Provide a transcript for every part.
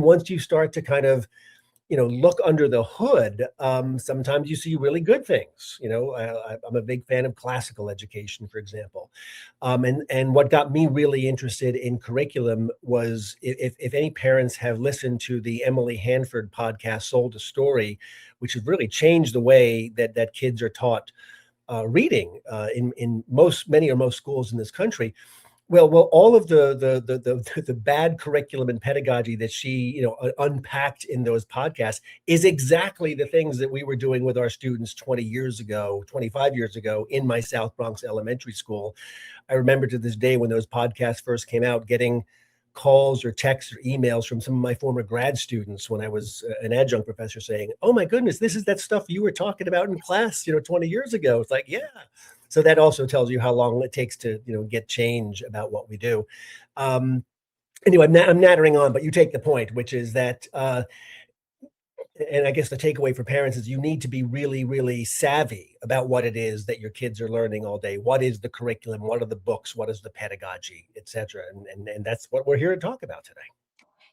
once you start to kind of, look under the hood, sometimes you see really good things. I'm a big fan of classical education, for example. And what got me really interested in curriculum was, if any parents have listened to the Emily Hanford podcast, Sold a Story, which has really changed the way that kids are taught reading in many or most schools in this country. Well, all of the bad curriculum and pedagogy that she, unpacked in those podcasts is exactly the things that we were doing with our students 20 years ago, 25 years ago in my South Bronx elementary school. I remember to this day, when those podcasts first came out, getting calls or texts or emails from some of my former grad students when I was an adjunct professor saying, "Oh my goodness, this is that stuff you were talking about in class, 20 years ago." It's like, yeah. So that also tells you how long it takes to, get change about what we do. Anyway, I'm nattering on, but you take the point, which is that, and I guess the takeaway for parents is you need to be really, really savvy about what it is that your kids are learning all day. What is the curriculum? What are the books? What is the pedagogy, et cetera? And that's what we're here to talk about today.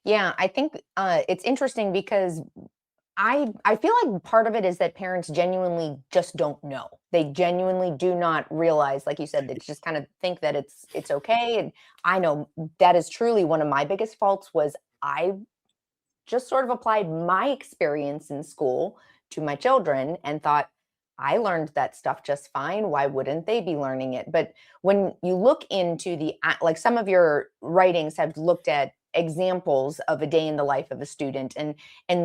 Yeah, I think it's interesting because I feel like part of it is that parents genuinely just don't know. They genuinely do not realize, like you said, they just kind of think that it's okay. And I know that is truly one of my biggest faults. Was I just sort of applied my experience in school to my children and thought, I learned that stuff just fine. Why wouldn't they be learning it? But when you look into like some of your writings have looked at examples of a day in the life of a student, and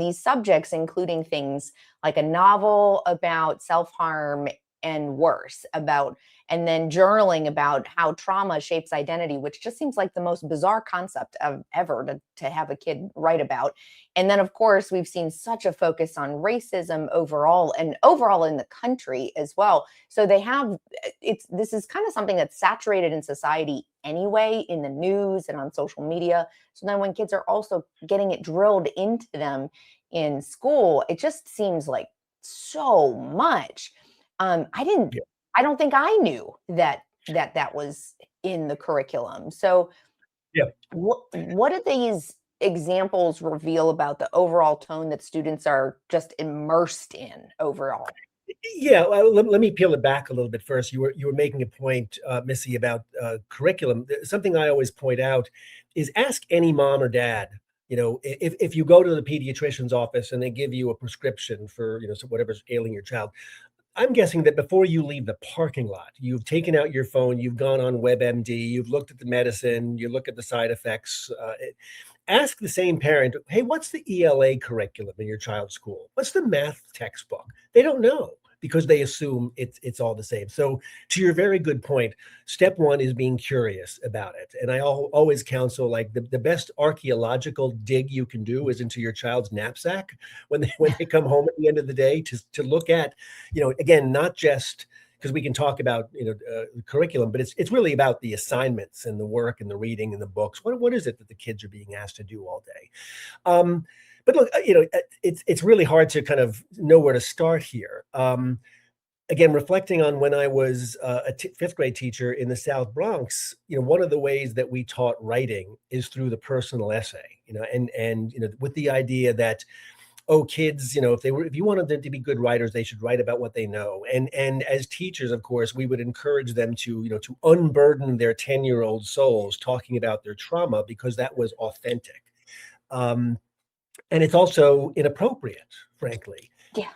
these subjects, including things like a novel about self-harm and worse, and then journaling about how trauma shapes identity, which just seems like the most bizarre concept of ever to have a kid write about. And then, of course, we've seen such a focus on racism overall in the country as well. So this is kind of something that's saturated in society anyway, in the news and on social media. So then when kids are also getting it drilled into them in school, it just seems like so much. I don't think I knew that was in the curriculum. So Yeah. what do these examples reveal about the overall tone that students are just immersed in overall? Yeah, well, let me peel it back a little bit first. You were making a point, Missy, about curriculum. Something I always point out is, ask any mom or dad. If you go to the pediatrician's office and they give you a prescription for, so whatever's ailing your child, I'm guessing that before you leave the parking lot, you've taken out your phone, you've gone on WebMD, you've looked at the medicine, you look at the side effects. Ask the same parent, hey, what's the ELA curriculum in your child's school? What's the math textbook? They don't know, because they assume it's all the same. So to your very good point, step one is being curious about it. And I always counsel, like, the best archaeological dig you can do is into your child's knapsack when they come home at the end of the day, to look at, again, not just because we can talk about curriculum, but it's really about the assignments and the work and the reading and the books. What is it that the kids are being asked to do all day? But look, it's really hard to kind of know where to start here. Again, reflecting on when I was a fifth grade teacher in the South Bronx, one of the ways that we taught writing is through the personal essay, and with the idea that, oh, kids, if you wanted them to be good writers, they should write about what they know. And as teachers, of course, we would encourage them to unburden their 10-year-old souls talking about their trauma, because that was authentic. And it's also inappropriate, frankly. Yeah.